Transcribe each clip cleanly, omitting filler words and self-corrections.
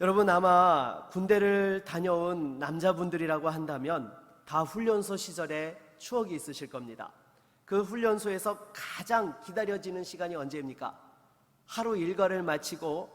여러분, 아마 군대를 다녀온 남자분들이라고 한다면 다 훈련소 시절에 추억이 있으실 겁니다. 그 훈련소에서 가장 기다려지는 시간이 언제입니까? 하루 일과를 마치고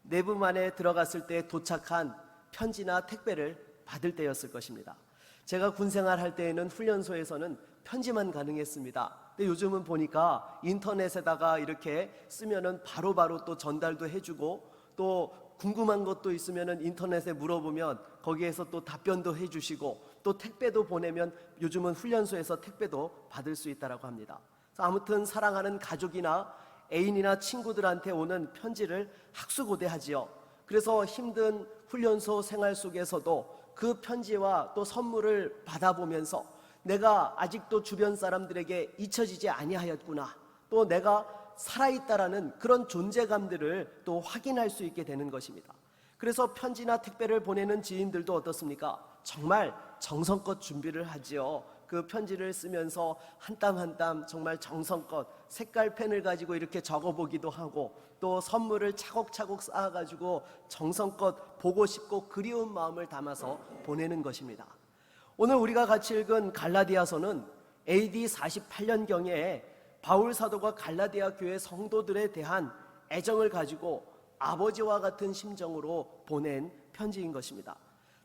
내부만에 들어갔을 때 도착한 편지나 택배를 받을 때였을 것입니다. 제가 군생활 할 때에는 훈련소에서는 편지만 가능했습니다. 근데 요즘은 보니까 인터넷에다가 이렇게 쓰면은 바로바로 또 전달도 해주고, 또 궁금한 것도 있으면은 인터넷에 물어보면 거기에서 또 답변도 해주시고, 또 택배도 보내면 요즘은 훈련소에서 택배도 받을 수 있다고 합니다. 그래서 아무튼 사랑하는 가족이나 애인이나 친구들한테 오는 편지를 학수고대하지요. 그래서 힘든 훈련소 생활 속에서도 그 편지와 또 선물을 받아보면서 내가 아직도 주변 사람들에게 잊혀지지 아니하였구나, 또 내가 살아있다라는 그런 존재감들을 또 확인할 수 있게 되는 것입니다. 그래서 편지나 택배를 보내는 지인들도 어떻습니까? 정말 정성껏 준비를 하지요. 그 편지를 쓰면서 한 땀 한 땀 정말 정성껏 색깔 펜을 가지고 이렇게 적어보기도 하고, 또 선물을 차곡차곡 쌓아가지고 정성껏 보고 싶고 그리운 마음을 담아서 보내는 것입니다. 오늘 우리가 같이 읽은 갈라디아서는 AD 48년경에 바울 사도가 갈라디아 교회 성도들에 대한 애정을 가지고 아버지와 같은 심정으로 보낸 편지인 것입니다.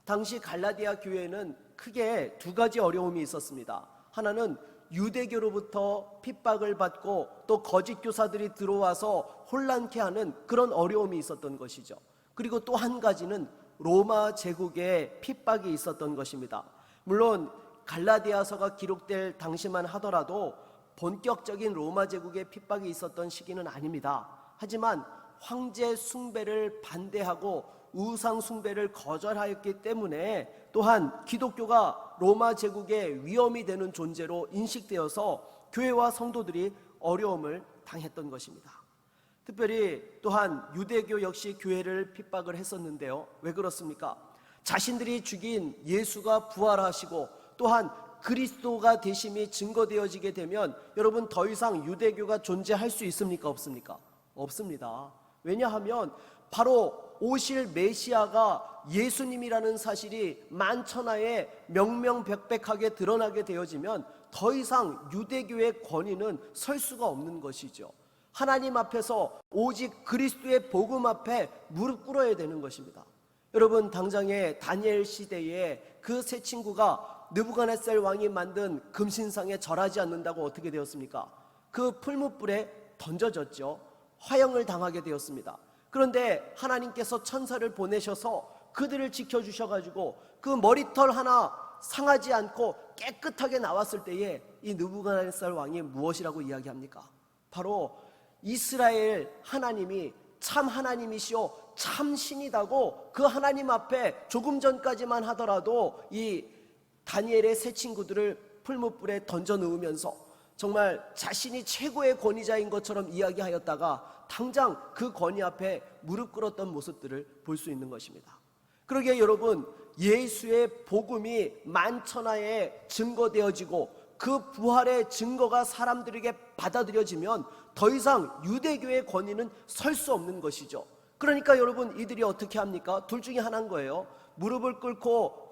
당시 갈라디아 교회에는 크게 두 가지 어려움이 있었습니다. 하나는 유대교로부터 핍박을 받고 또 거짓 교사들이 들어와서 혼란케 하는 그런 어려움이 있었던 것이죠. 그리고 또 한 가지는 로마 제국의 핍박이 있었던 것입니다. 물론 갈라디아서가 기록될 당시만 하더라도 본격적인 로마 제국의 핍박이 있었던 시기는 아닙니다. 하지만 황제 숭배를 반대하고 우상 숭배를 거절하였기 때문에 또한 기독교가 로마 제국의 위험이 되는 존재로 인식되어서 교회와 성도들이 어려움을 당했던 것입니다. 특별히 또한 유대교 역시 교회를 핍박을 했었는데요. 왜 그렇습니까? 자신들이 죽인 예수가 부활하시고 또한 그리스도가 되심이 증거되어지게 되면 여러분, 더 이상 유대교가 존재할 수 있습니까? 없습니까? 없습니다. 왜냐하면 바로 오실 메시아가 예수님이라는 사실이 만천하에 명명백백하게 드러나게 되어지면 더 이상 유대교의 권위는 설 수가 없는 것이죠. 하나님 앞에서 오직 그리스도의 복음 앞에 무릎 꿇어야 되는 것입니다. 여러분, 당장에 다니엘 시대에 그 세 친구가 느부갓네살 왕이 만든 금신상에 절하지 않는다고 어떻게 되었습니까? 그 풀무불에 던져졌죠. 화형을 당하게 되었습니다. 그런데 하나님께서 천사를 보내셔서 그들을 지켜주셔가지고 그 머리털 하나 상하지 않고 깨끗하게 나왔을 때에 이 느부갓네살 왕이 무엇이라고 이야기합니까? 바로 이스라엘 하나님이 참 하나님이시오 참 신이다고 그 하나님 앞에 조금 전까지만 하더라도 이 다니엘의 세 친구들을 풀무불에 던져 넣으면서 정말 자신이 최고의 권위자인 것처럼 이야기하였다가 당장 그 권위 앞에 무릎 꿇었던 모습들을 볼 수 있는 것입니다. 그러기에 여러분, 예수의 복음이 만천하에 증거되어지고 그 부활의 증거가 사람들에게 받아들여지면 더 이상 유대교의 권위는 설 수 없는 것이죠. 그러니까 여러분, 이들이 어떻게 합니까? 둘 중에 하나인 거예요. 무릎을 꿇고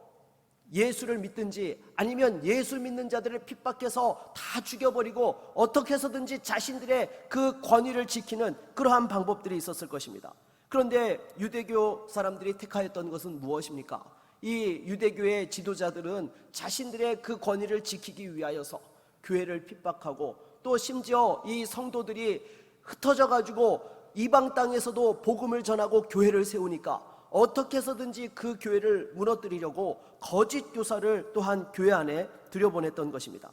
예수를 믿든지 아니면 예수 믿는 자들을 핍박해서 다 죽여버리고 어떻게 해서든지 자신들의 그 권위를 지키는 그러한 방법들이 있었을 것입니다. 그런데 유대교 사람들이 택하였던 것은 무엇입니까? 이 유대교의 지도자들은 자신들의 그 권위를 지키기 위하여서 교회를 핍박하고 또 심지어 이 성도들이 흩어져 가지고 이방 땅에서도 복음을 전하고 교회를 세우니까 어떻게 해서든지 그 교회를 무너뜨리려고 거짓 교사를 또한 교회 안에 들여보냈던 것입니다.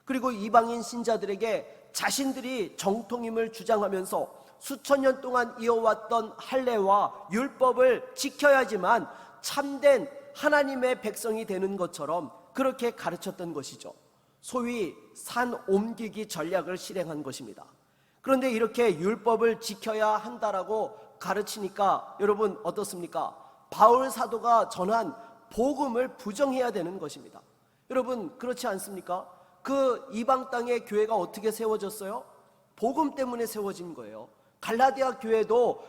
그리고 이방인 신자들에게 자신들이 정통임을 주장하면서 수천 년 동안 이어왔던 할례와 율법을 지켜야지만 참된 하나님의 백성이 되는 것처럼 그렇게 가르쳤던 것이죠. 소위 산 옮기기 전략을 실행한 것입니다. 그런데 이렇게 율법을 지켜야 한다라고 가르치니까 여러분 어떻습니까? 바울 사도가 전한 복음을 부정해야 되는 것입니다. 여러분, 그렇지 않습니까? 그 이방 땅의 교회가 어떻게 세워졌어요? 복음 때문에 세워진 거예요. 갈라디아 교회도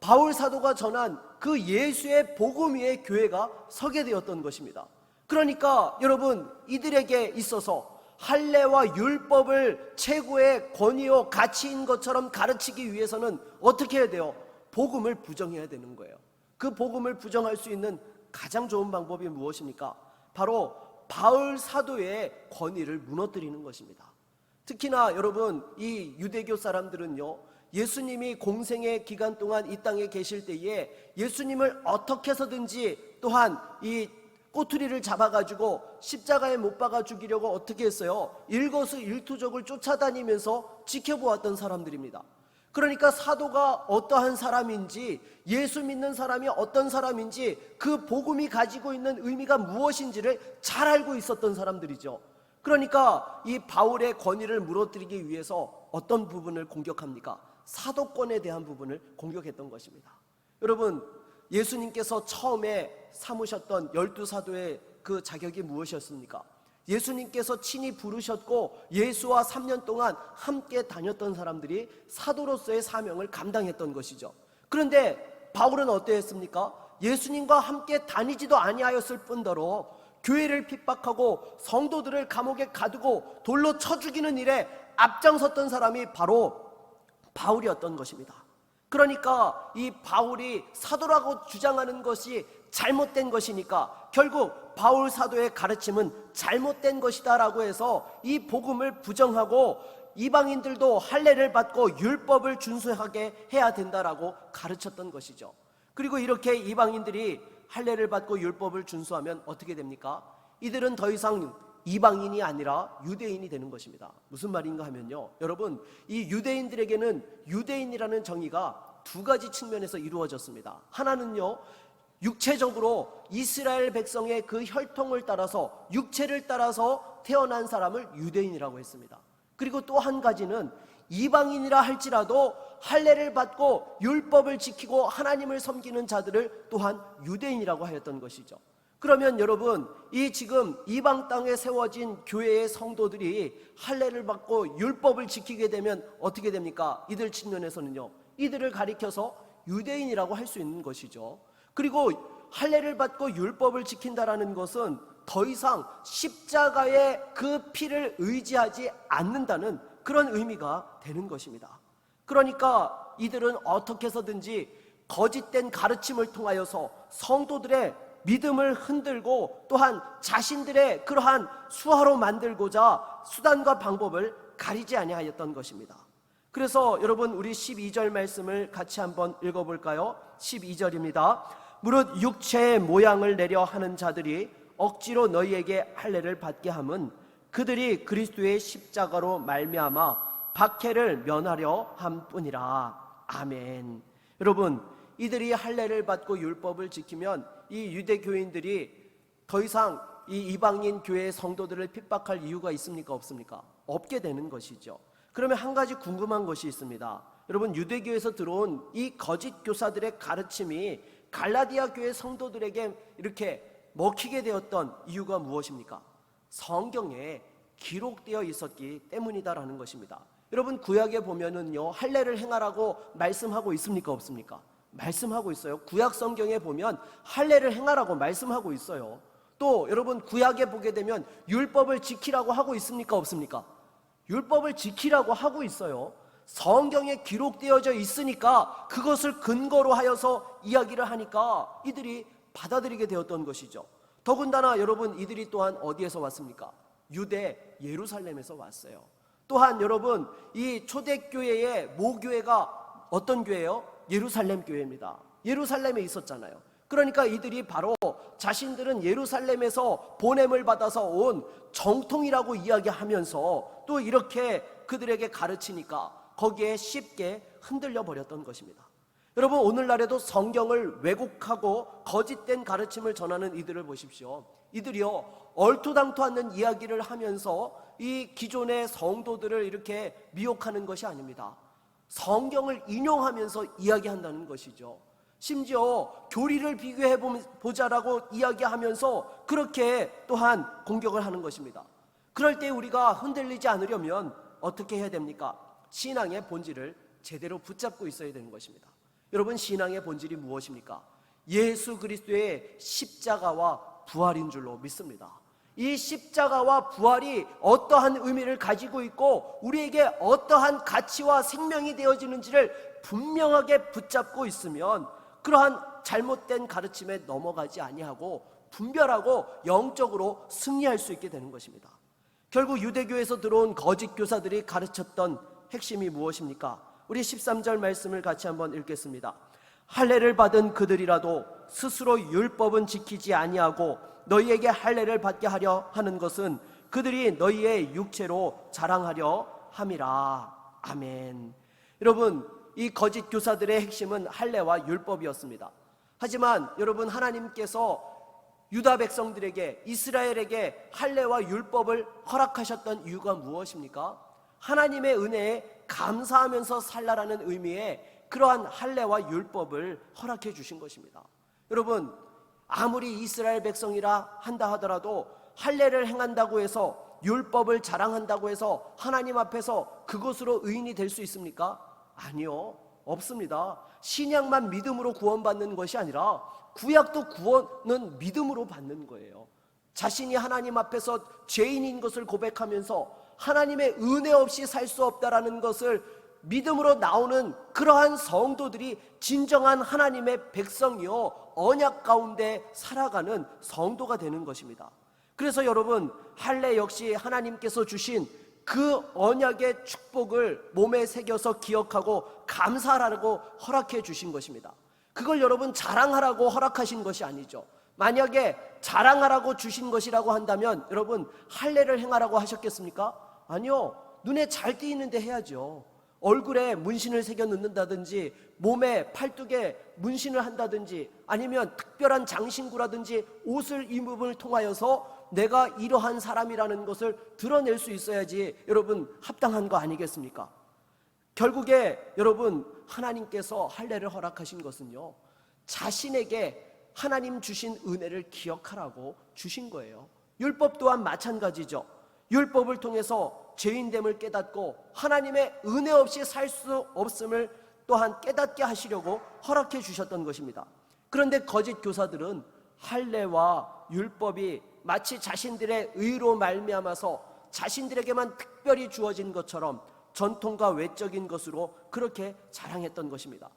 바울 사도가 전한 그 예수의 복음 위에 교회가 서게 되었던 것입니다. 그러니까 여러분, 이들에게 있어서 할례와 율법을 최고의 권위요 가치인 것처럼 가르치기 위해서는 어떻게 해야 돼요? 복음을 부정해야 되는 거예요. 그 복음을 부정할 수 있는 가장 좋은 방법이 무엇입니까? 바로 바울 사도의 권위를 무너뜨리는 것입니다. 특히나 여러분, 이 유대교 사람들은요, 예수님이 공생의 기간 동안 이 땅에 계실 때에 예수님을 어떻게 해서든지 또한 이 꼬투리를 잡아가지고 십자가에 못 박아 죽이려고 어떻게 했어요? 일거수일투족을 쫓아다니면서 지켜보았던 사람들입니다. 그러니까 사도가 어떠한 사람인지, 예수 믿는 사람이 어떤 사람인지, 그 복음이 가지고 있는 의미가 무엇인지를 잘 알고 있었던 사람들이죠. 그러니까 이 바울의 권위를 무너뜨리기 위해서 어떤 부분을 공격합니까? 사도권에 대한 부분을 공격했던 것입니다. 여러분, 예수님께서 처음에 삼으셨던 12사도의 그 자격이 무엇이었습니까? 예수님께서 친히 부르셨고 예수와 3년 동안 함께 다녔던 사람들이 사도로서의 사명을 감당했던 것이죠. 그런데 바울은 어떠했습니까? 예수님과 함께 다니지도 아니하였을 뿐더러 교회를 핍박하고 성도들을 감옥에 가두고 돌로 쳐 죽이는 일에 앞장섰던 사람이 바로 바울이었던 것입니다. 그러니까 이 바울이 사도라고 주장하는 것이 잘못된 것이니까 결국 바울 사도의 가르침은 잘못된 것이다 라고 해서 이 복음을 부정하고 이방인들도 할례를 받고 율법을 준수하게 해야 된다라고 가르쳤던 것이죠. 그리고 이렇게 이방인들이 할례를 받고 율법을 준수하면 어떻게 됩니까? 이들은 더 이상 이방인이 아니라 유대인이 되는 것입니다. 무슨 말인가 하면요, 여러분, 이 유대인들에게는 유대인이라는 정의가 두 가지 측면에서 이루어졌습니다. 하나는요, 육체적으로 이스라엘 백성의 그 혈통을 따라서, 육체를 따라서 태어난 사람을 유대인이라고 했습니다. 그리고 또 한 가지는 이방인이라 할지라도 할례를 받고 율법을 지키고 하나님을 섬기는 자들을 또한 유대인이라고 하였던 것이죠. 그러면 여러분, 이 지금 이방 땅에 세워진 교회의 성도들이 할례를 받고 율법을 지키게 되면 어떻게 됩니까? 이들 측면에서는요, 이들을 가리켜서 유대인이라고 할 수 있는 것이죠. 그리고 할례를 받고 율법을 지킨다라는 것은 더 이상 십자가의 그 피를 의지하지 않는다는 그런 의미가 되는 것입니다. 그러니까 이들은 어떻게 해서든지 거짓된 가르침을 통하여서 성도들의 믿음을 흔들고 또한 자신들의 그러한 수하로 만들고자 수단과 방법을 가리지 아니하였던 것입니다. 그래서 여러분, 우리 12절 말씀을 같이 한번 읽어볼까요? 12절입니다. 무릇 육체의 모양을 내려 하는 자들이 억지로 너희에게 할례를 받게 함은 그들이 그리스도의 십자가로 말미암아 박해를 면하려 함뿐이라. 아멘. 여러분, 이들이 할례를 받고 율법을 지키면 이 유대교인들이 더 이상 이 이방인 교회의 성도들을 핍박할 이유가 있습니까? 없습니까? 없게 되는 것이죠. 그러면 한 가지 궁금한 것이 있습니다. 여러분, 유대교에서 들어온 이 거짓 교사들의 가르침이 갈라디아 교회 성도들에게 이렇게 먹히게 되었던 이유가 무엇입니까? 성경에 기록되어 있었기 때문이다라는 것입니다. 여러분, 구약에 보면은요, 할례를 행하라고 말씀하고 있습니까? 없습니까? 말씀하고 있어요. 구약 성경에 보면 할례를 행하라고 말씀하고 있어요. 또 여러분, 구약에 보게 되면 율법을 지키라고 하고 있습니까? 없습니까? 율법을 지키라고 하고 있어요. 성경에 기록되어져 있으니까 그것을 근거로 하여서 이야기를 하니까 이들이 받아들이게 되었던 것이죠. 더군다나 여러분, 이들이 또한 어디에서 왔습니까? 유대 예루살렘에서 왔어요. 또한 여러분, 이 초대교회의 모교회가 어떤 교회예요? 예루살렘 교회입니다. 예루살렘에 있었잖아요. 그러니까 이들이 바로 자신들은 예루살렘에서 보냄을 받아서 온 정통이라고 이야기하면서 또 이렇게 그들에게 가르치니까 거기에 쉽게 흔들려 버렸던 것입니다. 여러분, 오늘날에도 성경을 왜곡하고 거짓된 가르침을 전하는 이들을 보십시오. 이들이요, 얼토당토 않는 이야기를 하면서 이 기존의 성도들을 이렇게 미혹하는 것이 아닙니다. 성경을 인용하면서 이야기한다는 것이죠. 심지어 교리를 비교해 보자라고 이야기하면서 그렇게 또한 공격을 하는 것입니다. 그럴 때 우리가 흔들리지 않으려면 어떻게 해야 됩니까? 신앙의 본질을 제대로 붙잡고 있어야 되는 것입니다. 여러분, 신앙의 본질이 무엇입니까? 예수 그리스도의 십자가와 부활인 줄로 믿습니다. 이 십자가와 부활이 어떠한 의미를 가지고 있고 우리에게 어떠한 가치와 생명이 되어지는지를 분명하게 붙잡고 있으면 그러한 잘못된 가르침에 넘어가지 아니하고 분별하고 영적으로 승리할 수 있게 되는 것입니다. 결국 유대교에서 들어온 거짓 교사들이 가르쳤던 핵심이 무엇입니까? 우리 13절 말씀을 같이 한번 읽겠습니다. 할례를 받은 그들이라도 스스로 율법은 지키지 아니하고 너희에게 할례를 받게 하려 하는 것은 그들이 너희의 육체로 자랑하려 함이라. 아멘. 여러분, 이 거짓 교사들의 핵심은 할례와 율법이었습니다. 하지만 여러분, 하나님께서 유다 백성들에게, 이스라엘에게 할례와 율법을 허락하셨던 이유가 무엇입니까? 하나님의 은혜에 감사하면서 살라라는 의미의 그러한 할례와 율법을 허락해 주신 것입니다. 여러분, 아무리 이스라엘 백성이라 한다 하더라도 할례를 행한다고 해서, 율법을 자랑한다고 해서 하나님 앞에서 그것으로 의인이 될 수 있습니까? 아니요, 없습니다. 신약만 믿음으로 구원받는 것이 아니라 구약도 구원은 믿음으로 받는 거예요. 자신이 하나님 앞에서 죄인인 것을 고백하면서 하나님의 은혜 없이 살 수 없다라는 것을 믿음으로 나오는 그러한 성도들이 진정한 하나님의 백성이요, 언약 가운데 살아가는 성도가 되는 것입니다. 그래서 여러분, 할례 역시 하나님께서 주신 그 언약의 축복을 몸에 새겨서 기억하고 감사하라고 허락해 주신 것입니다. 그걸 여러분 자랑하라고 허락하신 것이 아니죠. 만약에 자랑하라고 주신 것이라고 한다면 여러분, 할례를 행하라고 하셨겠습니까? 아니요, 눈에 잘 띄이는데 해야죠. 얼굴에 문신을 새겨 넣는다든지 몸에 팔뚝에 문신을 한다든지 아니면 특별한 장신구라든지 옷을 입음을 통하여서 내가 이러한 사람이라는 것을 드러낼 수 있어야지 여러분 합당한 거 아니겠습니까? 결국에 여러분, 하나님께서 할례를 허락하신 것은요, 자신에게 하나님 주신 은혜를 기억하라고 주신 거예요. 율법 또한 마찬가지죠. 율법을 통해서 죄인됨을 깨닫고 하나님의 은혜 없이 살 수 없음을 또한 깨닫게 하시려고 허락해 주셨던 것입니다. 그런데 거짓 교사들은 할례와 율법이 마치 자신들의 의로 말미암아서 자신들에게만 특별히 주어진 것처럼 전통과 외적인 것으로 그렇게 자랑했던 것입니다.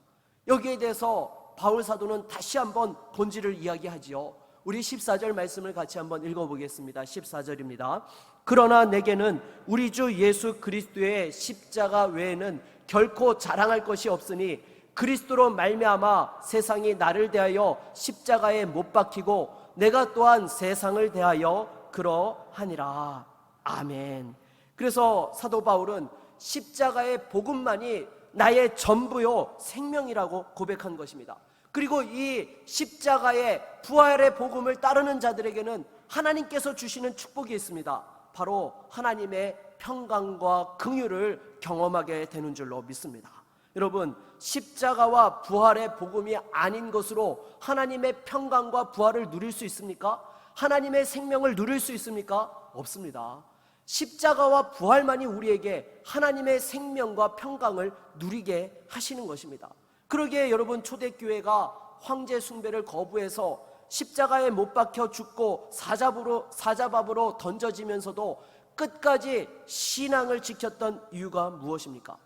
여기에 대해서 바울 사도는 다시 한번 본질을 이야기하지요. 우리 14절 말씀을 같이 한번 읽어보겠습니다. 14절입니다. 그러나 내게는 우리 주 예수 그리스도의 십자가 외에는 결코 자랑할 것이 없으니 그리스도로 말미암아 세상이 나를 대하여 십자가에 못 박히고 내가 또한 세상을 대하여 그러하니라. 아멘. 그래서 사도 바울은 십자가의 복음만이 나의 전부요 생명이라고 고백한 것입니다. 그리고 이 십자가의 부활의 복음을 따르는 자들에게는 하나님께서 주시는 축복이 있습니다. 바로 하나님의 평강과 긍휼을 경험하게 되는 줄로 믿습니다. 여러분, 십자가와 부활의 복음이 아닌 것으로 하나님의 평강과 부활을 누릴 수 있습니까? 하나님의 생명을 누릴 수 있습니까? 없습니다. 십자가와 부활만이 우리에게 하나님의 생명과 평강을 누리게 하시는 것입니다. 그러기에 여러분, 초대교회가 황제 숭배를 거부해서 십자가에 못 박혀 죽고 사자밥으로 던져지면서도 끝까지 신앙을 지켰던 이유가 무엇입니까?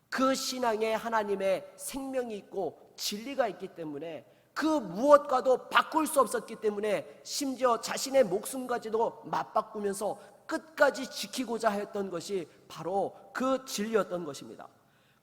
그 신앙에 하나님의 생명이 있고 진리가 있기 때문에, 그 무엇과도 바꿀 수 없었기 때문에 심지어 자신의 목숨까지도 맞바꾸면서 끝까지 지키고자 했던 것이 바로 그 진리였던 것입니다.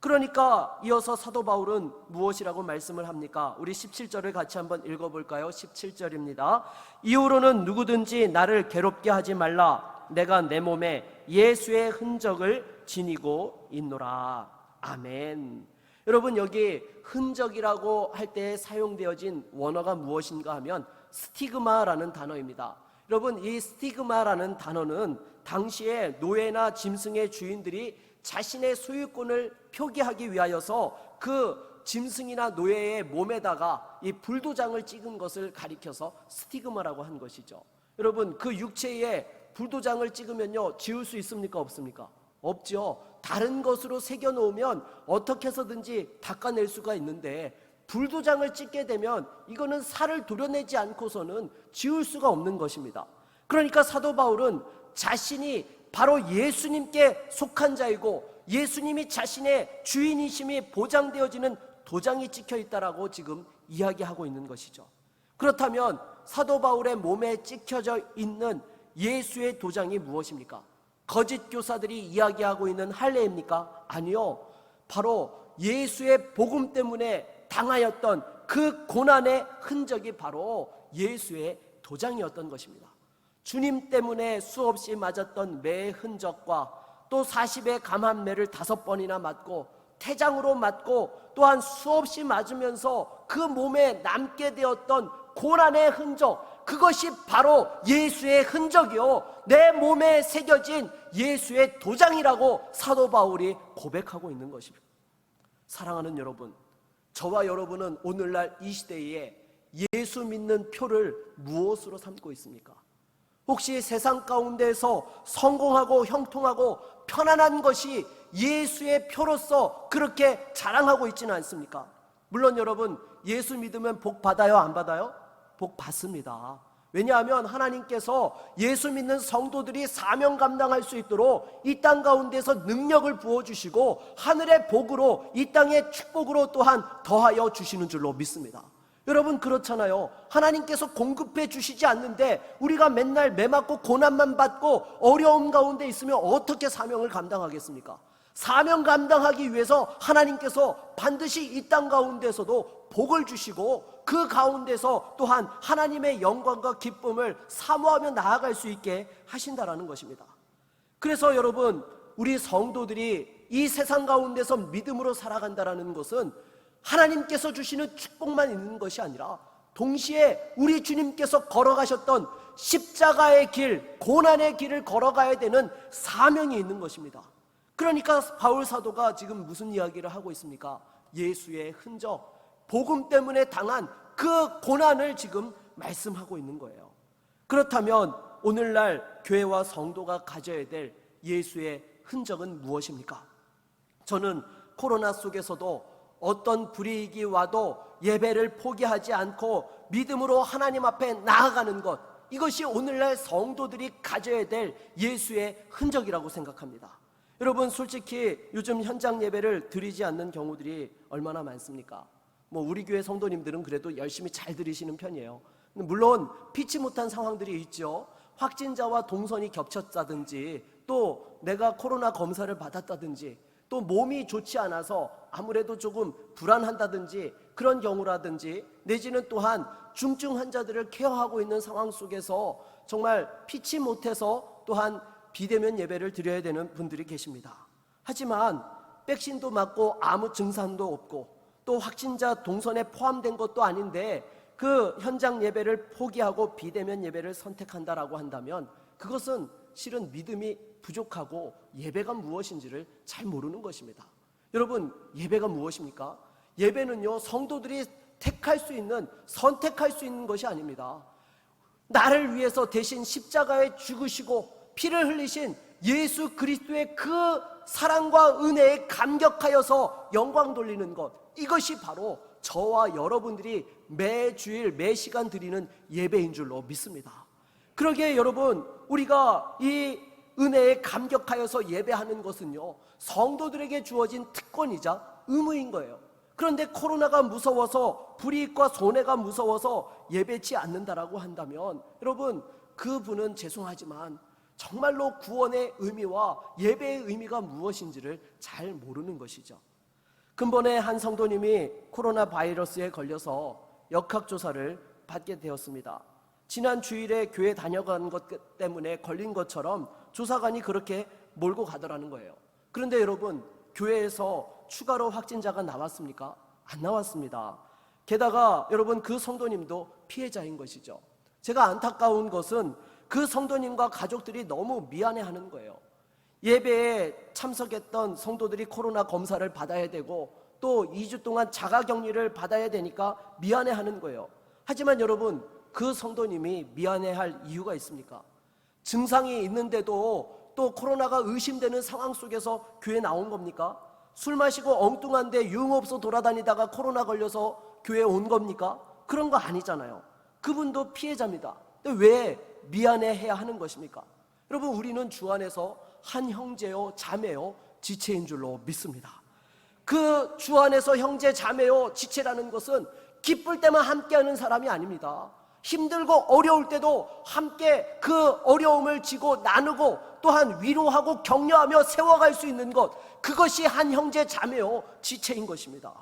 그러니까 이어서 사도 바울은 무엇이라고 말씀을 합니까? 우리 17절을 같이 한번 읽어볼까요? 17절입니다. 이후로는 누구든지 나를 괴롭게 하지 말라. 내가 내 몸에 예수의 흔적을 지니고 있노라. 아멘. 여러분, 여기 흔적이라고 할 때 사용되어진 원어가 무엇인가 하면 스티그마라는 단어입니다. 여러분, 이 스티그마라는 단어는 당시에 노예나 짐승의 주인들이 자신의 소유권을 표기하기 위하여서 그 짐승이나 노예의 몸에다가 이 불도장을 찍은 것을 가리켜서 스티그마라고 한 것이죠. 여러분, 그 육체에 불도장을 찍으면요, 지울 수 있습니까? 없습니까? 없죠. 다른 것으로 새겨 놓으면 어떻게 해서든지 닦아낼 수가 있는데 불도장을 찍게 되면 이거는 살을 도려내지 않고서는 지울 수가 없는 것입니다. 그러니까 사도 바울은 자신이 바로 예수님께 속한 자이고 예수님이 자신의 주인이심이 보장되어지는 도장이 찍혀 있다라고 지금 이야기하고 있는 것이죠. 그렇다면 사도 바울의 몸에 찍혀져 있는 예수의 도장이 무엇입니까? 거짓 교사들이 이야기하고 있는 할례입니까? 아니요. 바로 예수의 복음 때문에 당하였던 그 고난의 흔적이 바로 예수의 도장이었던 것입니다. 주님 때문에 수없이 맞았던 매의 흔적과 또 40의 감한매를 5번이나 맞고 태장으로 맞고 또한 수없이 맞으면서 그 몸에 남게 되었던 고난의 흔적, 그것이 바로 예수의 흔적이요 내 몸에 새겨진 예수의 도장이라고 사도 바울이 고백하고 있는 것입니다. 사랑하는 여러분, 저와 여러분은 오늘날 이 시대에 예수 믿는 표를 무엇으로 삼고 있습니까? 혹시 세상 가운데서 성공하고 형통하고 편안한 것이 예수의 표로서 그렇게 자랑하고 있지는 않습니까? 물론 여러분, 예수 믿으면 복 받아요, 안 받아요? 복 받습니다. 왜냐하면 하나님께서 예수 믿는 성도들이 사명 감당할 수 있도록 이 땅 가운데서 능력을 부어주시고 하늘의 복으로 이 땅의 축복으로 또한 더하여 주시는 줄로 믿습니다. 여러분, 그렇잖아요. 하나님께서 공급해 주시지 않는데 우리가 맨날 매맞고 고난만 받고 어려움 가운데 있으면 어떻게 사명을 감당하겠습니까? 사명 감당하기 위해서 하나님께서 반드시 이 땅 가운데서도 복을 주시고 그 가운데서 또한 하나님의 영광과 기쁨을 사모하며 나아갈 수 있게 하신다라는 것입니다. 그래서 여러분, 우리 성도들이 이 세상 가운데서 믿음으로 살아간다라는 것은 하나님께서 주시는 축복만 있는 것이 아니라 동시에 우리 주님께서 걸어가셨던 십자가의 길, 고난의 길을 걸어가야 되는 사명이 있는 것입니다. 그러니까 바울 사도가 지금 무슨 이야기를 하고 있습니까? 예수의 흔적, 복음 때문에 당한 그 고난을 지금 말씀하고 있는 거예요. 그렇다면 오늘날 교회와 성도가 가져야 될 예수의 흔적은 무엇입니까? 저는 코로나 속에서도 어떤 불이익이 와도 예배를 포기하지 않고 믿음으로 하나님 앞에 나아가는 것, 이것이 오늘날 성도들이 가져야 될 예수의 흔적이라고 생각합니다. 여러분, 솔직히 요즘 현장 예배를 드리지 않는 경우들이 얼마나 많습니까? 우리 교회 성도님들은 그래도 열심히 잘 드리시는 편이에요. 물론 피치 못한 상황들이 있죠. 확진자와 동선이 겹쳤다든지, 또 내가 코로나 검사를 받았다든지, 또 몸이 좋지 않아서 아무래도 조금 불안한다든지 그런 경우라든지, 내지는 또한 중증 환자들을 케어하고 있는 상황 속에서 정말 피치 못해서 또한 비대면 예배를 드려야 되는 분들이 계십니다. 하지만 백신도 맞고 아무 증상도 없고 또 확진자 동선에 포함된 것도 아닌데 그 현장 예배를 포기하고 비대면 예배를 선택한다라고 한다면 그것은 실은 믿음이 부족하고 예배가 무엇인지를 잘 모르는 것입니다. 여러분, 예배가 무엇입니까? 예배는요, 성도들이 택할 수 있는, 선택할 수 있는 것이 아닙니다. 나를 위해서 대신 십자가에 죽으시고 피를 흘리신 예수 그리스도의 그 사랑과 은혜에 감격하여서 영광 돌리는 것, 이것이 바로 저와 여러분들이 매 주일 매 시간 드리는 예배인 줄로 믿습니다. 그러기에 여러분, 우리가 이 은혜에 감격하여서 예배하는 것은요, 성도들에게 주어진 특권이자 의무인 거예요. 그런데 코로나가 무서워서, 불이익과 손해가 무서워서 예배치 않는다라고 한다면 여러분, 그분은 죄송하지만 정말로 구원의 의미와 예배의 의미가 무엇인지를 잘 모르는 것이죠. 근본에 한 성도님이 코로나 바이러스에 걸려서 역학조사를 받게 되었습니다. 지난 주일에 교회 다녀간 것 때문에 걸린 것처럼 조사관이 그렇게 몰고 가더라는 거예요. 그런데 여러분, 교회에서 추가로 확진자가 나왔습니까? 안 나왔습니다. 게다가 여러분, 그 성도님도 피해자인 것이죠. 제가 안타까운 것은 그 성도님과 가족들이 너무 미안해하는 거예요. 예배에 참석했던 성도들이 코로나 검사를 받아야 되고 또 2주 동안 자가격리를 받아야 되니까 미안해하는 거예요. 하지만 여러분, 그 성도님이 미안해할 이유가 있습니까? 증상이 있는데도 또 코로나가 의심되는 상황 속에서 교회 나온 겁니까? 술 마시고 엉뚱한데 유흥업소 돌아다니다가 코로나 걸려서 교회에 온 겁니까? 그런 거 아니잖아요. 그분도 피해자입니다. 근데 왜 미안해해야 하는 것입니까? 여러분, 우리는 주 안에서 한 형제요 자매요 지체인 줄로 믿습니다. 그 주 안에서 형제 자매요 지체라는 것은 기쁠 때만 함께하는 사람이 아닙니다. 힘들고 어려울 때도 함께 그 어려움을 지고 나누고 또한 위로하고 격려하며 세워갈 수 있는 것, 그것이 한 형제 자매요 지체인 것입니다.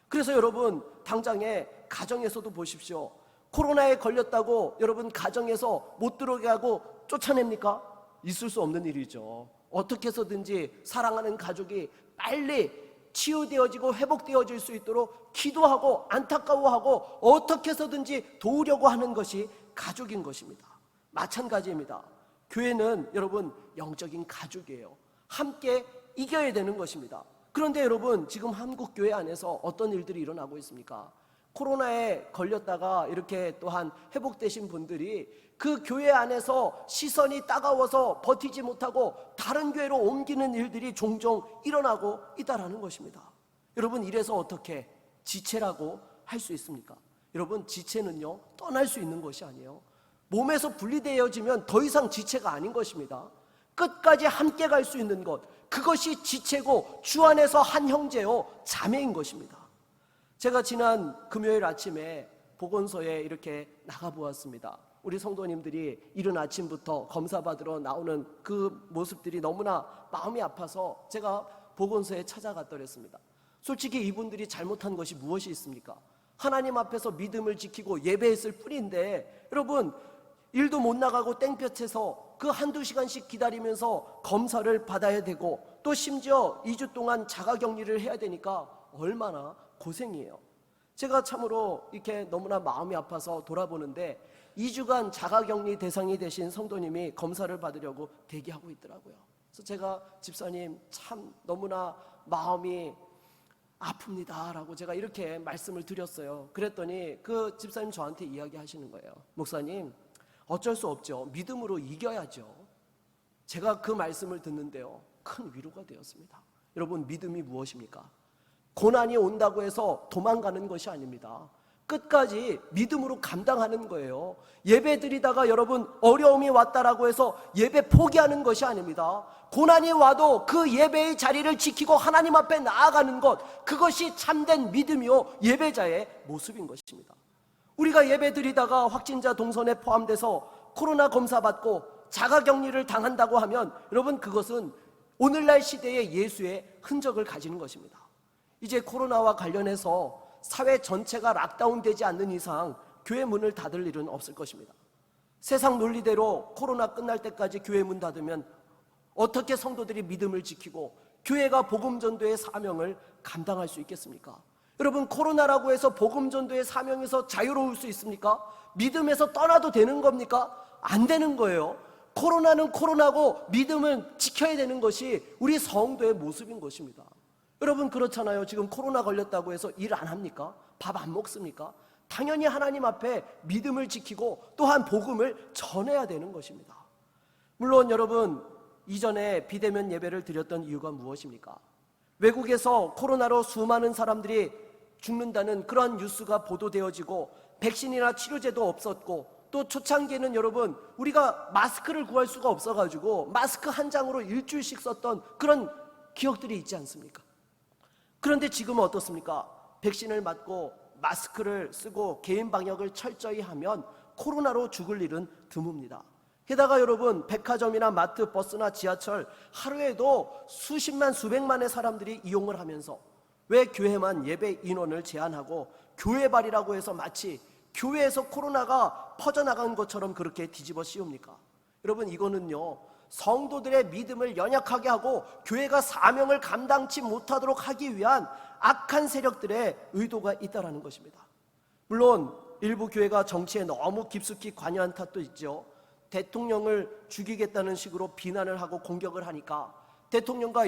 그래서 여러분, 당장에 가정에서도 보십시오. 코로나에 걸렸다고 여러분 가정에서 못 들어오게 하고 쫓아냅니까? 있을 수 없는 일이죠. 어떻게 해서든지 사랑하는 가족이 빨리 치유되어지고 회복되어질 수 있도록 기도하고 안타까워하고 어떻게 해서든지 도우려고 하는 것이 가족인 것입니다. 마찬가지입니다. 교회는 여러분 영적인 가족이에요. 함께 이겨야 되는 것입니다. 그런데 여러분, 지금 한국 교회 안에서 어떤 일들이 일어나고 있습니까? 코로나에 걸렸다가 이렇게 또한 회복되신 분들이 그 교회 안에서 시선이 따가워서 버티지 못하고 다른 교회로 옮기는 일들이 종종 일어나고 있다는 것입니다. 여러분, 이래서 어떻게 지체라고 할 수 있습니까? 여러분, 지체는요 떠날 수 있는 것이 아니에요. 몸에서 분리되어지면 더 이상 지체가 아닌 것입니다. 끝까지 함께 갈 수 있는 것, 그것이 지체고 주 안에서 한 형제요 자매인 것입니다. 제가 지난 금요일 아침에 보건소에 이렇게 나가보았습니다. 우리 성도님들이 이른 아침부터 검사받으러 나오는 그 모습들이 너무나 마음이 아파서 제가 보건소에 찾아갔더랬습니다. 솔직히 이분들이 잘못한 것이 무엇이 있습니까? 하나님 앞에서 믿음을 지키고 예배했을 뿐인데, 여러분, 일도 못 나가고 땡볕에서 그 한두 시간씩 기다리면서 검사를 받아야 되고 또 심지어 2주 동안 자가격리를 해야 되니까 얼마나 고생이에요. 제가 참으로 이렇게 너무나 마음이 아파서 돌아보는데 2주간 자가격리 대상이 되신 성도님이 검사를 받으려고 대기하고 있더라고요. 그래서 제가 집사님 참 너무나 마음이 아픕니다 라고 제가 이렇게 말씀을 드렸어요. 그랬더니 그 집사님 저한테 이야기하시는 거예요. 목사님, 어쩔 수 없죠. 믿음으로 이겨야죠. 제가 그 말씀을 듣는데요, 큰 위로가 되었습니다. 여러분, 믿음이 무엇입니까? 고난이 온다고 해서 도망가는 것이 아닙니다. 끝까지 믿음으로 감당하는 거예요. 예배 드리다가 여러분 어려움이 왔다라고 해서 예배 포기하는 것이 아닙니다. 고난이 와도 그 예배의 자리를 지키고 하나님 앞에 나아가는 것, 그것이 참된 믿음이요 예배자의 모습인 것입니다. 우리가 예배 드리다가 확진자 동선에 포함돼서 코로나 검사 받고 자가격리를 당한다고 하면 여러분, 그것은 오늘날 시대의 예수의 흔적을 가지는 것입니다. 이제 코로나와 관련해서 사회 전체가 락다운되지 않는 이상 교회 문을 닫을 일은 없을 것입니다. 세상 논리대로 코로나 끝날 때까지 교회 문 닫으면 어떻게 성도들이 믿음을 지키고 교회가 복음전도의 사명을 감당할 수 있겠습니까? 여러분, 코로나라고 해서 복음전도의 사명에서 자유로울 수 있습니까? 믿음에서 떠나도 되는 겁니까? 안 되는 거예요. 코로나는 코로나고 믿음은 지켜야 되는 것이 우리 성도의 모습인 것입니다. 여러분, 그렇잖아요. 지금 코로나 걸렸다고 해서 일 안 합니까? 밥 안 먹습니까? 당연히 하나님 앞에 믿음을 지키고 또한 복음을 전해야 되는 것입니다. 물론 여러분, 이전에 비대면 예배를 드렸던 이유가 무엇입니까? 외국에서 코로나로 수많은 사람들이 죽는다는 그러한 뉴스가 보도되어지고 백신이나 치료제도 없었고 또 초창기에는 여러분 우리가 마스크를 구할 수가 없어가지고 마스크 한 장으로 일주일씩 썼던 그런 기억들이 있지 않습니까? 그런데 지금은 어떻습니까? 백신을 맞고 마스크를 쓰고 개인 방역을 철저히 하면 코로나로 죽을 일은 드뭅니다. 게다가 여러분, 백화점이나 마트, 버스나 지하철 하루에도 수십만 수백만의 사람들이 이용을 하면서 왜 교회만 예배 인원을 제한하고 교회발이라고 해서 마치 교회에서 코로나가 퍼져나간 것처럼 그렇게 뒤집어 씌웁니까? 여러분, 이거는요 성도들의 믿음을 연약하게 하고 교회가 사명을 감당치 못하도록 하기 위한 악한 세력들의 의도가 있다는 것입니다. 물론 일부 교회가 정치에 너무 깊숙이 관여한 탓도 있죠. 대통령을 죽이겠다는 식으로 비난을 하고 공격을 하니까 대통령과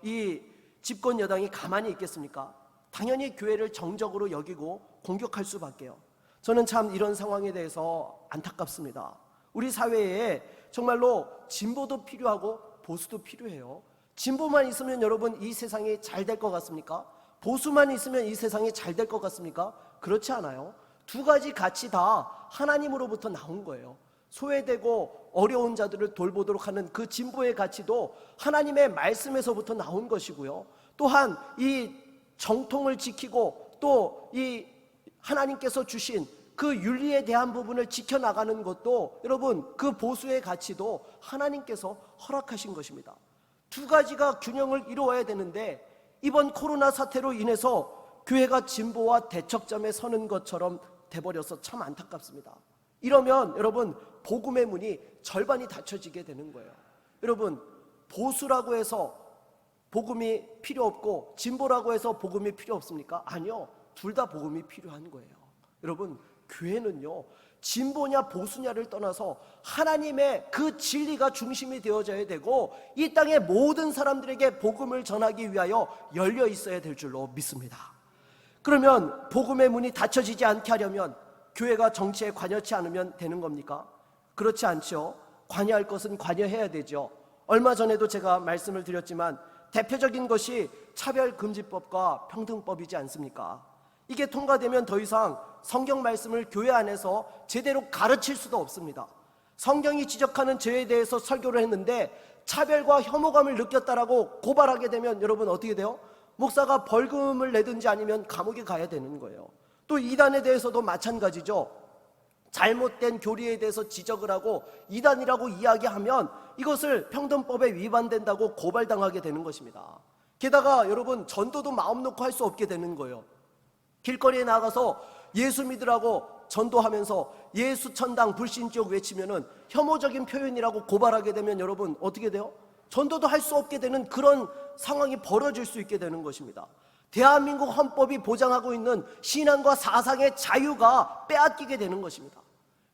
이 집권 여당이 가만히 있겠습니까? 당연히 교회를 정적으로 여기고 공격할 수밖에요. 저는 참 이런 상황에 대해서 안타깝습니다. 우리 사회에 정말로 진보도 필요하고 보수도 필요해요. 진보만 있으면 여러분 이 세상이 잘 될 것 같습니까? 보수만 있으면 이 세상이 잘 될 것 같습니까? 그렇지 않아요. 두 가지 가치 다 하나님으로부터 나온 거예요. 소외되고 어려운 자들을 돌보도록 하는 그 진보의 가치도 하나님의 말씀에서부터 나온 것이고요. 또한 이 정통을 지키고 또 이 하나님께서 주신 그 윤리에 대한 부분을 지켜나가는 것도 여러분 그 보수의 가치도 하나님께서 허락하신 것입니다. 두 가지가 균형을 이루어야 되는데 이번 코로나 사태로 인해서 교회가 진보와 대척점에 서는 것처럼 돼버려서 참 안타깝습니다. 이러면 여러분 복음의 문이 절반이 닫혀지게 되는 거예요. 여러분 보수라고 해서 복음이 필요 없고 진보라고 해서 복음이 필요 없습니까? 아니요. 둘 다 복음이 필요한 거예요. 여러분 교회는요 진보냐 보수냐를 떠나서 하나님의 그 진리가 중심이 되어져야 되고 이 땅의 모든 사람들에게 복음을 전하기 위하여 열려 있어야 될 줄로 믿습니다. 그러면 복음의 문이 닫혀지지 않게 하려면 교회가 정치에 관여치 않으면 되는 겁니까? 그렇지 않죠. 관여할 것은 관여해야 되죠. 얼마 전에도 제가 말씀을 드렸지만 대표적인 것이 차별금지법과 평등법이지 않습니까? 이게 통과되면 더 이상 성경 말씀을 교회 안에서 제대로 가르칠 수도 없습니다. 성경이 지적하는 죄에 대해서 설교를 했는데 차별과 혐오감을 느꼈다라고 고발하게 되면 여러분 어떻게 돼요? 목사가 벌금을 내든지 아니면 감옥에 가야 되는 거예요. 또 이단에 대해서도 마찬가지죠. 잘못된 교리에 대해서 지적을 하고 이단이라고 이야기하면 이것을 평등법에 위반된다고 고발당하게 되는 것입니다. 게다가 여러분 전도도 마음 놓고 할 수 없게 되는 거예요. 길거리에 나가서 예수 믿으라고 전도하면서 예수 천당 불신지옥 외치면은 혐오적인 표현이라고 고발하게 되면 여러분 어떻게 돼요? 전도도 할 수 없게 되는 그런 상황이 벌어질 수 있게 되는 것입니다. 대한민국 헌법이 보장하고 있는 신앙과 사상의 자유가 빼앗기게 되는 것입니다.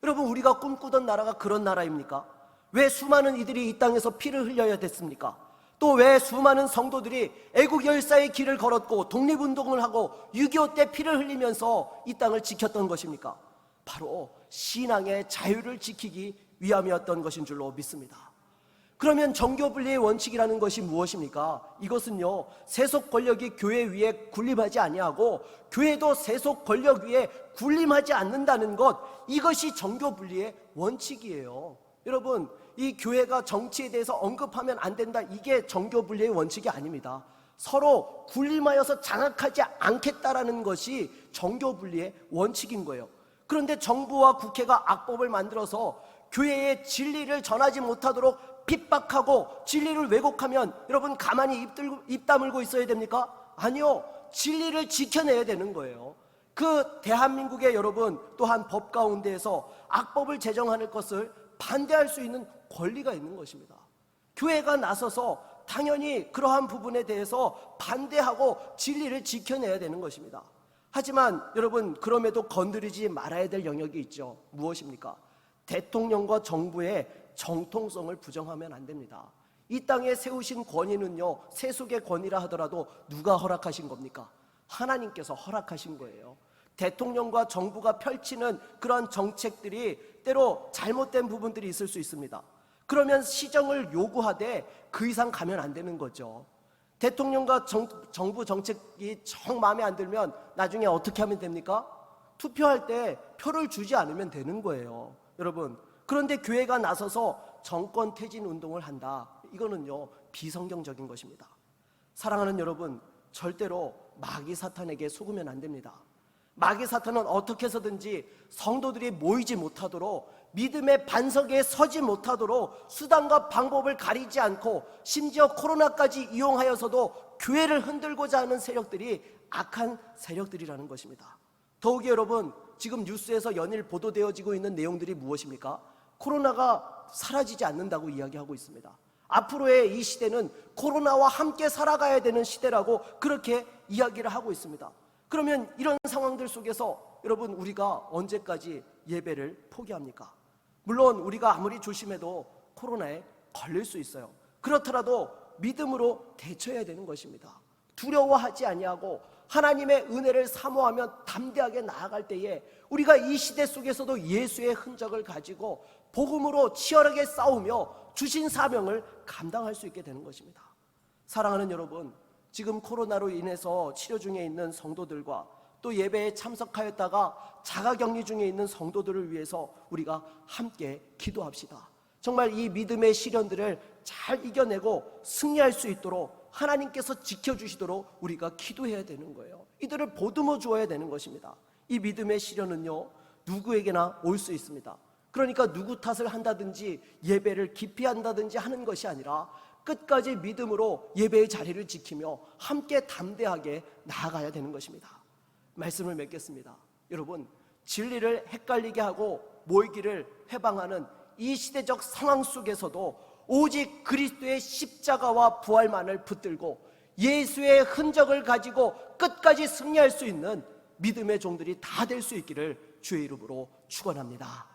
여러분 우리가 꿈꾸던 나라가 그런 나라입니까? 왜 수많은 이들이 이 땅에서 피를 흘려야 됐습니까? 또 왜 수많은 성도들이 애국 열사의 길을 걸었고 독립운동을 하고 6.25 때 피를 흘리면서 이 땅을 지켰던 것입니까? 바로 신앙의 자유를 지키기 위함이었던 것인 줄로 믿습니다. 그러면 정교분리의 원칙이라는 것이 무엇입니까? 이것은요 세속 권력이 교회 위에 군림하지 아니하고 교회도 세속 권력 위에 군림하지 않는다는 것, 이것이 정교분리의 원칙이에요. 여러분 이 교회가 정치에 대해서 언급하면 안 된다, 이게 정교분리의 원칙이 아닙니다. 서로 군림하여서 장악하지 않겠다라는 것이 정교분리의 원칙인 거예요. 그런데 정부와 국회가 악법을 만들어서 교회의 진리를 전하지 못하도록 핍박하고 진리를 왜곡하면 여러분 가만히 입 다물고 있어야 됩니까? 아니요. 진리를 지켜내야 되는 거예요. 그 대한민국의 여러분 또한 법 가운데에서 악법을 제정하는 것을 반대할 수 있는 권리가 있는 것입니다. 교회가 나서서 당연히 그러한 부분에 대해서 반대하고 진리를 지켜내야 되는 것입니다. 하지만 여러분 그럼에도 건드리지 말아야 될 영역이 있죠. 무엇입니까? 대통령과 정부의 정통성을 부정하면 안 됩니다. 이 땅에 세우신 권위는요 세속의 권위라 하더라도 누가 허락하신 겁니까? 하나님께서 허락하신 거예요. 대통령과 정부가 펼치는 그런 정책들이 때로 잘못된 부분들이 있을 수 있습니다. 그러면 시정을 요구하되 그 이상 가면 안 되는 거죠. 대통령과 정부 정책이 정 마음에 안 들면 나중에 어떻게 하면 됩니까? 투표할 때 표를 주지 않으면 되는 거예요. 여러분 그런데 교회가 나서서 정권 퇴진 운동을 한다, 이거는요 비성경적인 것입니다. 사랑하는 여러분, 절대로 마귀 사탄에게 속으면 안 됩니다. 마귀 사탄은 어떻게 해서든지 성도들이 모이지 못하도록, 믿음의 반석에 서지 못하도록 수단과 방법을 가리지 않고 심지어 코로나까지 이용하여서도 교회를 흔들고자 하는 세력들이 악한 세력들이라는 것입니다. 더욱이 여러분 지금 뉴스에서 연일 보도되어지고 있는 내용들이 무엇입니까? 코로나가 사라지지 않는다고 이야기하고 있습니다. 앞으로의 이 시대는 코로나와 함께 살아가야 되는 시대라고 그렇게 이야기를 하고 있습니다. 그러면 이런 상황들 속에서 여러분 우리가 언제까지 예배를 포기합니까? 물론 우리가 아무리 조심해도 코로나에 걸릴 수 있어요. 그렇더라도 믿음으로 대처해야 되는 것입니다. 두려워하지 아니하고 하나님의 은혜를 사모하며 담대하게 나아갈 때에 우리가 이 시대 속에서도 예수의 흔적을 가지고 복음으로 치열하게 싸우며 주신 사명을 감당할 수 있게 되는 것입니다. 사랑하는 여러분, 지금 코로나로 인해서 치료 중에 있는 성도들과 또 예배에 참석하였다가 자가격리 중에 있는 성도들을 위해서 우리가 함께 기도합시다. 정말 이 믿음의 시련들을 잘 이겨내고 승리할 수 있도록 하나님께서 지켜주시도록 우리가 기도해야 되는 거예요. 이들을 보듬어 주어야 되는 것입니다. 이 믿음의 시련은요, 누구에게나 올 수 있습니다. 그러니까 누구 탓을 한다든지 예배를 기피한다든지 하는 것이 아니라 끝까지 믿음으로 예배의 자리를 지키며 함께 담대하게 나아가야 되는 것입니다. 말씀을 맺겠습니다. 여러분, 진리를 헷갈리게 하고 모이기를 회방하는 이 시대적 상황 속에서도 오직 그리스도의 십자가와 부활만을 붙들고 예수의 흔적을 가지고 끝까지 승리할 수 있는 믿음의 종들이 다 될 수 있기를 주의 이름으로 축원합니다.